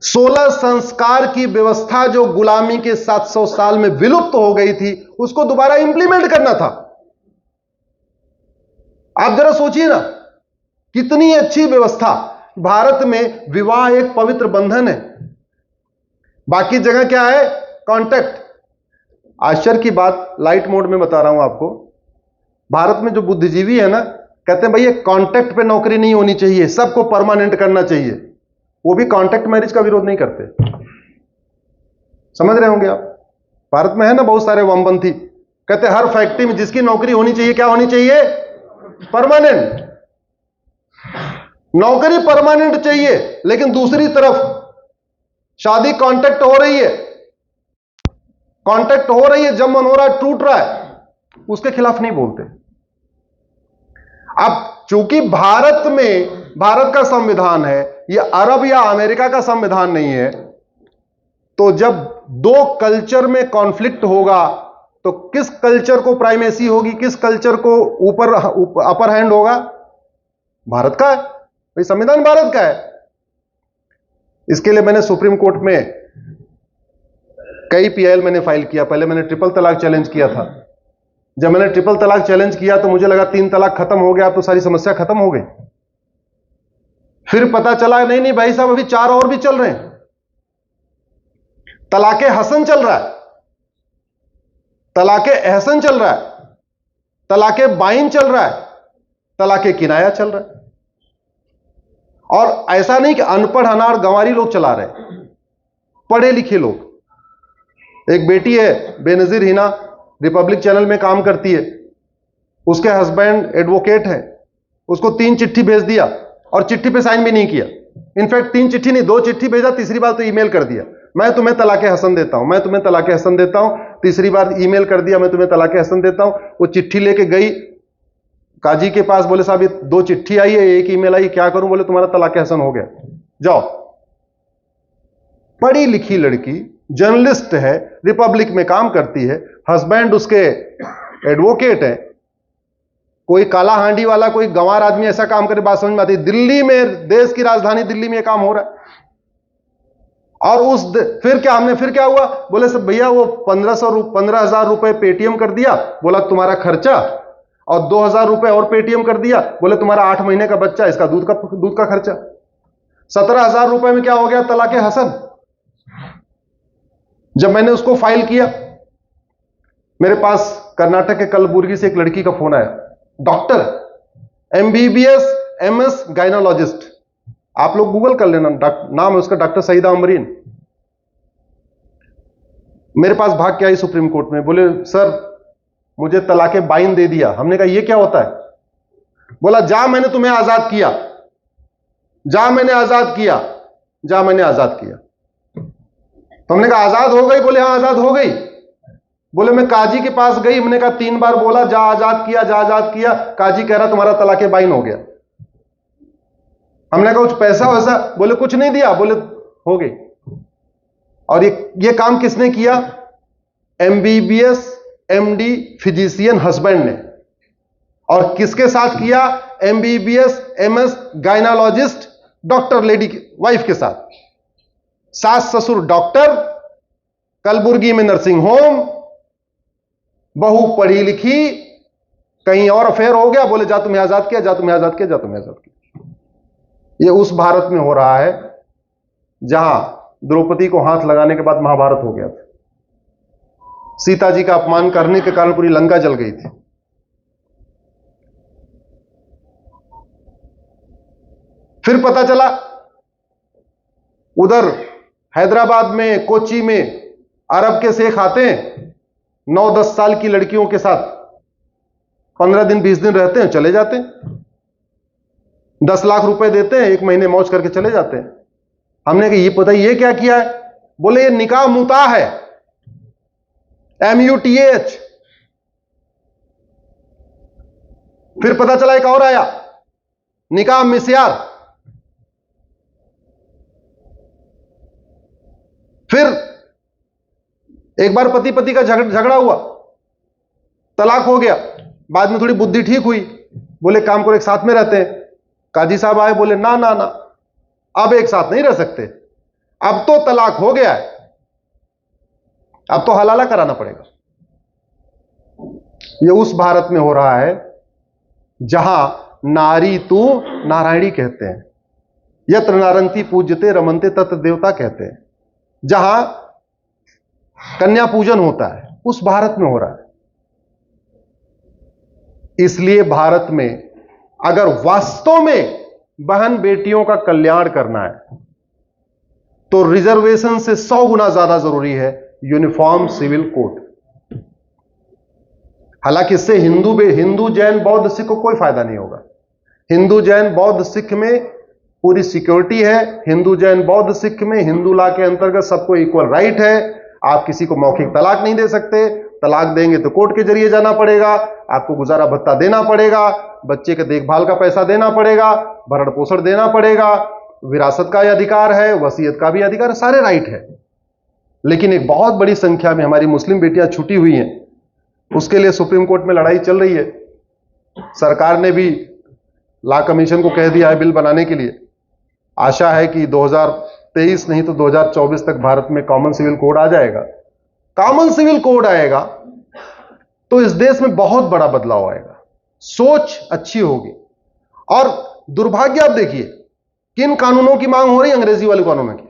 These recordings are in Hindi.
16 संस्कार की व्यवस्था जो गुलामी के 700 साल में विलुप्त हो गई थी, उसको दोबारा इंप्लीमेंट करना था। आप जरा सोचिए ना, कितनी अच्छी व्यवस्था। भारत में विवाह एक पवित्र बंधन है, बाकी जगह क्या है? कॉन्ट्रैक्ट। आश्चर्य की बात, लाइट मोड में बता रहा हूं आपको, भारत में जो बुद्धिजीवी है ना, कहते हैं भाई ये कॉन्ट्रैक्ट पे नौकरी नहीं होनी चाहिए, सबको परमानेंट करना चाहिए। वो भी कॉन्ट्रैक्ट मैरिज का विरोध नहीं करते। समझ रहे होंगे आप? भारत में है ना बहुत सारे वामपंथी, कहते हर फैक्ट्री में जिसकी नौकरी होनी चाहिए, क्या होनी चाहिए? परमानेंट। नौकरी परमानेंट चाहिए, लेकिन दूसरी तरफ शादी कॉन्ट्रैक्ट हो रही है, कॉन्ट्रैक्ट हो रही है, जब मन हो रहा है टूट रहा है, उसके खिलाफ नहीं बोलते। अब चूंकि भारत में भारत का संविधान है, यह अरब या अमेरिका का संविधान नहीं है, तो जब दो कल्चर में कॉन्फ्लिक्ट होगा तो किस कल्चर को प्राइमेसी होगी, किस कल्चर को ऊपर अपर हैंड होगा? भारत का है भाई, संविधान भारत का है। इसके लिए मैंने सुप्रीम कोर्ट में कई पीआईएल मैंने फाइल किया। पहले मैंने ट्रिपल तलाक चैलेंज किया था। जब मैंने ट्रिपल तलाक चैलेंज किया तो मुझे लगा 3 तलाक खत्म हो गया, तो सारी समस्या खत्म हो गई। फिर पता चला नहीं नहीं भाई साहब, अभी 4 और भी चल रहे हैं। तलाके हसन चल रहा है, तलाके एहसन चल रहा है, तलाके बाइन चल रहा है, तलाके किनाया चल रहा है। और ऐसा नहीं कि अनपढ़ अनाड़ गंवारी लोग चला रहे, पढ़े लिखे लोग। एक बेटी है बेनजीर हिना, रिपब्लिक चैनल में काम करती है, उसके हस्बैंड एडवोकेट है। उसको 3 चिट्ठी भेज दिया और चिट्ठी पे साइन भी नहीं किया। इनफैक्ट 3 चिट्ठी नहीं, 2 चिट्ठी भेजा, तीसरी बार तो ईमेल कर दिया, मैं तुम्हें तलाके हसन देता हूं, मैं तुम्हें तलाके हसन देता हूं। तीसरी बार ईमेल कर दिया, मैं तुम्हें तलाके हसन देता हूं। वो चिट्ठी लेके गई काजी के पास, बोले साहब ये 2 चिट्ठी आई है, 1 ईमेल आई, क्या करूं? बोले तुम्हारा तलाके हसन हो गया, जाओ। पढ़ी लिखी लड़की, जर्नलिस्ट है, रिपब्लिक में काम करती है, हस्बैंड उसके एडवोकेट है। कोई काला हांडी वाला, कोई गंवार आदमी ऐसा काम करे, बात समझ में आती है? दिल्ली में, देश की राजधानी दिल्ली में यह काम हो रहा है। और फिर क्या हुआ? बोले सब भैया वो 15,000 रुपए पेटीएम कर दिया, बोला तुम्हारा खर्चा, और 2,000 रुपए और पेटीएम कर दिया, बोले तुम्हारा 8 महीने का बच्चा, इसका दूध का खर्चा। 17,000 रुपए में क्या हो गया? तलाके हसन। जब मैंने उसको फाइल किया, मेरे पास कर्नाटक के कलबुर्गी से एक लड़की का फोन आया, डॉक्टर, एमबीबीएस एमएस गायनोलॉजिस्ट। आप लोग गूगल कर लेना, नाम है उसका, डॉक्टर सईदा अमरीन। मेरे पास भाग के आई सुप्रीम कोर्ट में, बोले सर मुझे तलाके बाइन दे दिया। हमने कहा ये क्या होता है? बोला जा मैंने तुम्हें आजाद किया, जा मैंने आजाद किया, जा मैंने आजाद किया। तो हमने कहा आजाद हो गई? बोले हाँ आजाद हो गई। बोले मैं काजी के पास गई, हमने कहा 3 बार बोला जा आजाद किया, जा आजाद किया, काजी कह रहा तुम्हारा तलाके बाइन हो गया। हमने कहा कुछ पैसा वैसा? बोले कुछ नहीं दिया, बोले हो गई। और ये काम किसने किया? एमबीबीएस एमडी फिजिशियन हस्बैंड ने। और किसके साथ किया? MBBS MS gynaecologist doctor lady wife के साथ। सास ससुर डॉक्टर, कलबुर्गी में नर्सिंग होम, बहू पढ़ी लिखी, कहीं और अफेयर हो गया, बोले जा तुम्हें आजाद किया, जा तुम्हें आजाद किया, जा तुम्हें आजाद किया। ये उस भारत में हो रहा है जहां द्रौपदी को हाथ लगाने के बाद महाभारत हो गया था। सीता जी का अपमान करने के कारण पूरी लंका जल गई थी। फिर पता चला उधर हैदराबाद में, कोची में अरब के शेख आते हैं, 9-10 साल की लड़कियों के साथ 15 दिन 20 दिन रहते हैं, चले जाते हैं, 10 लाख रुपए देते हैं, 1 महीने मौज करके चले जाते हैं। हमने कहा ये पता ये क्या किया है? बोले ये निकाह मुता है, MUTAH। फिर पता चला एक और आया, निकाह मिस्यार। फिर एक बार पति पति का झगड़ा हुआ, तलाक हो गया, बाद में थोड़ी बुद्धि ठीक हुई, बोले काम करो एक साथ में रहते हैं। काजी साहब आए, बोले ना ना ना, अब एक साथ नहीं रह सकते, अब तो तलाक हो गया है, अब तो हलाला कराना पड़ेगा। ये उस भारत में हो रहा है जहां नारी तू नारायणी कहते हैं, यत्र नारंती पूज्यते रमनते तत्र देवता कहते हैं, जहां कन्या पूजन होता है, उस भारत में हो रहा है। इसलिए भारत में अगर वास्तव में बहन बेटियों का कल्याण करना है तो रिजर्वेशन से 100 गुना ज्यादा जरूरी है यूनिफॉर्म सिविल कोड। हालांकि इससे हिंदू जैन बौद्ध सिख को कोई फायदा नहीं होगा। हिंदू जैन बौद्ध सिख में पूरी सिक्योरिटी है, हिंदू जैन बौद्ध सिख में हिंदू लॉ के अंतर्गत सबको इक्वल राइट है। आप किसी को मौखिक तलाक नहीं दे सकते, तलाक देंगे तो कोर्ट के जरिए जाना पड़ेगा, आपको गुजारा भत्ता देना पड़ेगा, बच्चे के देखभाल का पैसा देना पड़ेगा, भरण पोषण देना पड़ेगा, विरासत का अधिकार है, वसीयत का भी अधिकार है, सारे राइट है। लेकिन एक बहुत बड़ी संख्या में हमारी मुस्लिम बेटियां छूटी हुई हैं, उसके लिए सुप्रीम कोर्ट में लड़ाई चल रही है। सरकार ने भी लॉ कमीशन को कह दिया है बिल बनाने के लिए। आशा है कि 2023 नहीं तो 2024 तक भारत में कॉमन सिविल कोड आ जाएगा। कॉमन सिविल कोड आएगा तो इस देश में बहुत बड़ा बदलाव आएगा, सोच अच्छी होगी। और दुर्भाग्य आप देखिए किन कानूनों की मांग हो रही है, अंग्रेजी वाले कानूनों की।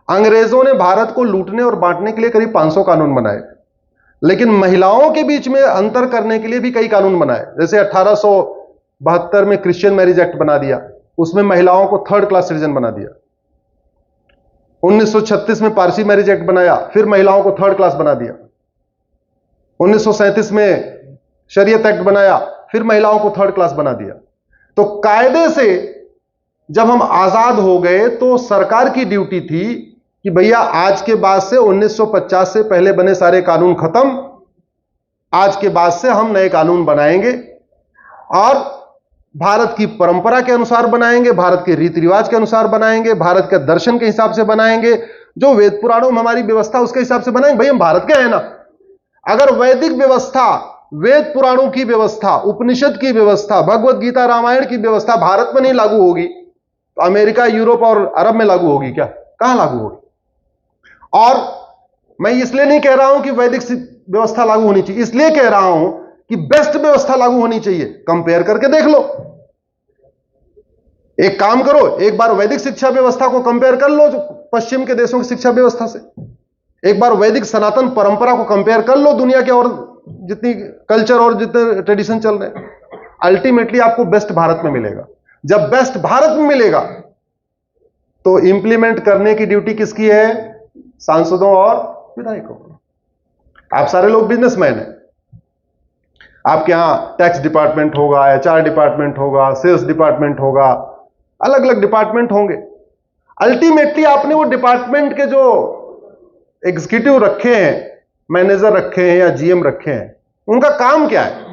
अंग्रेजों ने भारत को लूटने और बांटने के लिए करीब 500 कानून बनाए, लेकिन महिलाओं के बीच में अंतर करने के लिए भी कई कानून बनाए। जैसे 1872 में क्रिश्चियन मैरिज एक्ट बना दिया, उसमें महिलाओं को थर्ड क्लास सिटीजन बना दिया। 1936 में पारसी मैरिज एक्ट बनाया, फिर महिलाओं को थर्ड क्लास बना दिया। 1937 में शरीयत एक्ट बनाया, फिर महिलाओं को थर्ड क्लास बना दिया। तो कायदे से जब हम आजाद हो गए तो सरकार की ड्यूटी थी कि भैया आज के बाद से 1950 से पहले बने सारे कानून खत्म, आज के बाद से हम नए कानून बनाएंगे और भारत की परंपरा के अनुसार बनाएंगे, भारत के रीति रिवाज के अनुसार बनाएंगे, भारत के दर्शन के हिसाब से बनाएंगे, जो वेद पुराणों में हमारी व्यवस्था उसके हिसाब से बनाएंगे। भाई हम भारत के हैं ना। अगर वैदिक व्यवस्था, वेद पुराणों की व्यवस्था, उपनिषद की व्यवस्था, भगवत गीता रामायण की व्यवस्था भारत में नहीं लागू होगी तो अमेरिका, यूरोप और अरब में लागू होगी क्या? कहां लागू होगी? और मैं इसलिए नहीं कह रहा हूं कि वैदिक व्यवस्था लागू होनी चाहिए, इसलिए कह रहा हूं कि बेस्ट व्यवस्था लागू होनी चाहिए। कंपेयर करके देख लो। एक काम करो, एक बार वैदिक शिक्षा व्यवस्था को कंपेयर कर लो जो पश्चिम के देशों की शिक्षा व्यवस्था से, एक बार वैदिक सनातन परंपरा को कंपेयर कर लो दुनिया के और जितनी कल्चर और जितने ट्रेडिशन चल रहे हैं। अल्टीमेटली आपको बेस्ट भारत में मिलेगा। जब बेस्ट भारत में मिलेगा तो इंप्लीमेंट करने की ड्यूटी किसकी है? सांसदों और विधायकों। आप सारे लोग बिजनेसमैन हैं, आपके यहां टैक्स डिपार्टमेंट होगा, एचआर डिपार्टमेंट होगा, सेल्स डिपार्टमेंट होगा, अलग अलग डिपार्टमेंट होंगे। अल्टीमेटली आपने वो डिपार्टमेंट के जो एग्जीक्यूटिव रखे हैं, मैनेजर रखे हैं या जीएम रखे हैं, उनका काम क्या है?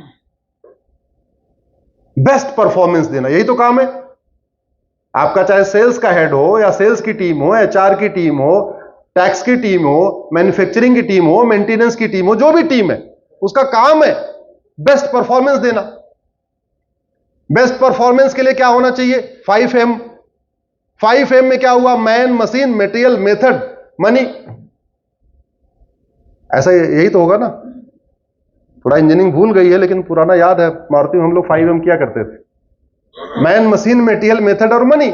बेस्ट परफॉर्मेंस देना, यही तो काम है आपका। चाहे सेल्स का हेड हो या सेल्स की टीम हो, एचआर की टीम हो, टैक्स की टीम हो, मैन्युफैक्चरिंग की टीम हो, मेंटेनेंस की टीम हो, जो भी टीम है उसका काम है बेस्ट परफॉर्मेंस देना। बेस्ट परफॉर्मेंस के लिए क्या होना चाहिए? 5M। 5M में क्या हुआ? Man, machine, material, method, money. ऐसा यही तो होगा ना। थोड़ा इंजीनियरिंग भूल गई है लेकिन पुराना याद है। मारुति में हम लोग 5M किया करते थे, मैन, मशीन, मटेरियल, मेथड और मनी।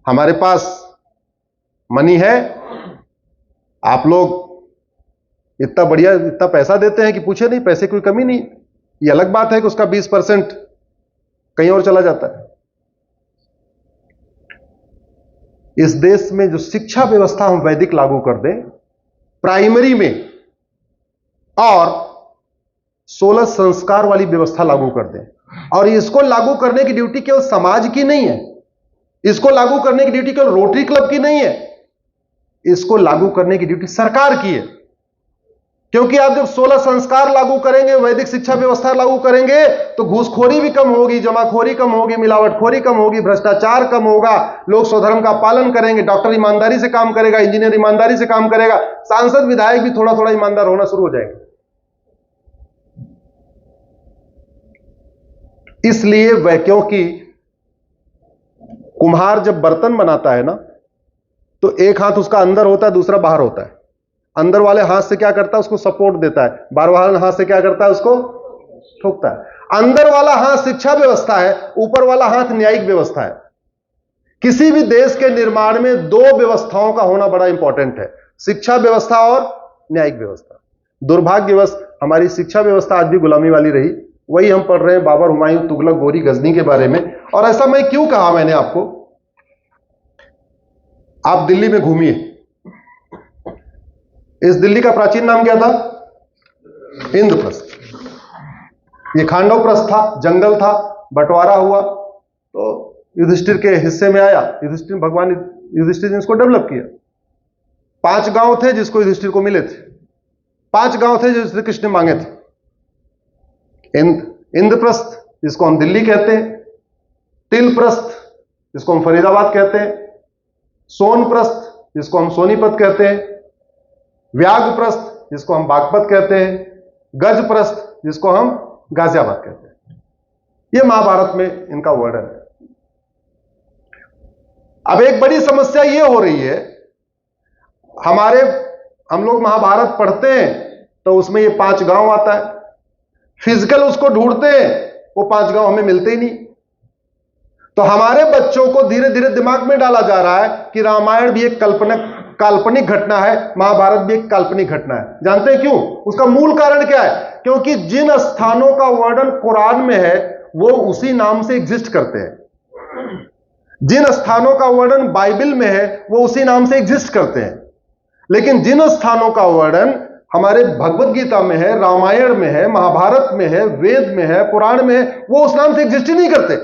हमारे पास मनी है, आप लोग इतना बढ़िया, इतना पैसा देते हैं कि पूछे नहीं, पैसे की कोई कमी नहीं। ये अलग बात है कि उसका 20% कहीं और चला जाता है। इस देश में जो शिक्षा व्यवस्था हम वैदिक लागू कर दें प्राइमरी में, और 16 संस्कार वाली व्यवस्था लागू कर दें, और इसको लागू करने की ड्यूटी केवल समाज की नहीं है, इसको लागू करने की ड्यूटी केवल रोटरी क्लब की नहीं है, इसको लागू करने की ड्यूटी सरकार की है। क्योंकि आप जब 16 संस्कार लागू करेंगे, वैदिक शिक्षा व्यवस्था लागू करेंगे, तो घूसखोरी भी कम होगी, जमाखोरी कम होगी, मिलावटखोरी कम होगी, भ्रष्टाचार कम होगा, लोग स्वधर्म का पालन करेंगे, डॉक्टर ईमानदारी से काम करेगा, इंजीनियर ईमानदारी से काम करेगा, सांसद विधायक भी थोड़ा थोड़ा ईमानदार होना शुरू हो जाएंगे। इसलिए वह, क्योंकि कुम्हार जब बर्तन बनाता है ना, तो एक हाथ उसका अंदर होता है, दूसरा बाहर होता है। अंदर वाले हाथ से क्या करता है? उसको सपोर्ट देता है। बाहर वाले हाथ से क्या करता है? उसको ठोकता है। अंदर वाला हाथ शिक्षा व्यवस्था है, ऊपर वाला हाथ न्यायिक व्यवस्था है। किसी भी देश के निर्माण में दो व्यवस्थाओं का होना बड़ा इंपॉर्टेंट है, शिक्षा व्यवस्था और न्यायिक व्यवस्था। दुर्भाग्यवश हमारी शिक्षा व्यवस्था आज भी गुलामी वाली रही। वही हम पढ़ रहे हैं बाबर, हुमायूं, तुगलक, गोरी, गजनी के बारे में। और ऐसा मैं क्यों कहा मैंने आपको? आप दिल्ली में घूमिए, इस दिल्ली का प्राचीन नाम क्या था? इंद्रप्रस्थ। ये खांडव प्रस्थ था, जंगल था, बंटवारा हुआ तो युधिष्ठिर के हिस्से में आया। युधिष्ठिर, भगवान युधिष्ठिर ने इसको डेवलप किया। 5 गांव थे जिसको युधिष्ठिर को मिले थे, 5 गांव थे जो श्री कृष्ण ने मांगे थे। इंद्रप्रस्थ जिसको हम दिल्ली कहते हैं, तिलप्रस्थ जिसको हम फरीदाबाद कहते हैं, सोनप्रस्थ जिसको हम सोनीपत कहते हैं, व्याघप्रस्थ जिसको हम बागपत कहते हैं, गजप्रस्थ जिसको हम गाजियाबाद कहते हैं। यह महाभारत में इनका वर्णन है। अब एक बड़ी समस्या यह हो रही है, हम लोग महाभारत पढ़ते हैं तो उसमें ये 5 गांव आता है, फिजिकल उसको ढूंढते हैं, वो 5 गांव हमें मिलते ही नहीं। तो हमारे बच्चों को धीरे धीरे दिमाग में डाला जा रहा है कि रामायण भी एक काल्पनिक घटना है, महाभारत भी एक काल्पनिक घटना है। जानते हैं क्यों? उसका मूल कारण क्या है? क्योंकि जिन स्थानों का वर्णन कुरान में है वो उसी नाम से एग्जिस्ट करते हैं, जिन स्थानों का वर्णन बाइबल में है वो उसी नाम से एग्जिस्ट करते हैं। लेकिन जिन स्थानों का वर्णन हमारे भगवत गीता में है, रामायण में है, महाभारत में है, वेद में है, पुराण में है, वो उस नाम से एग्जिस्ट ही नहीं करते।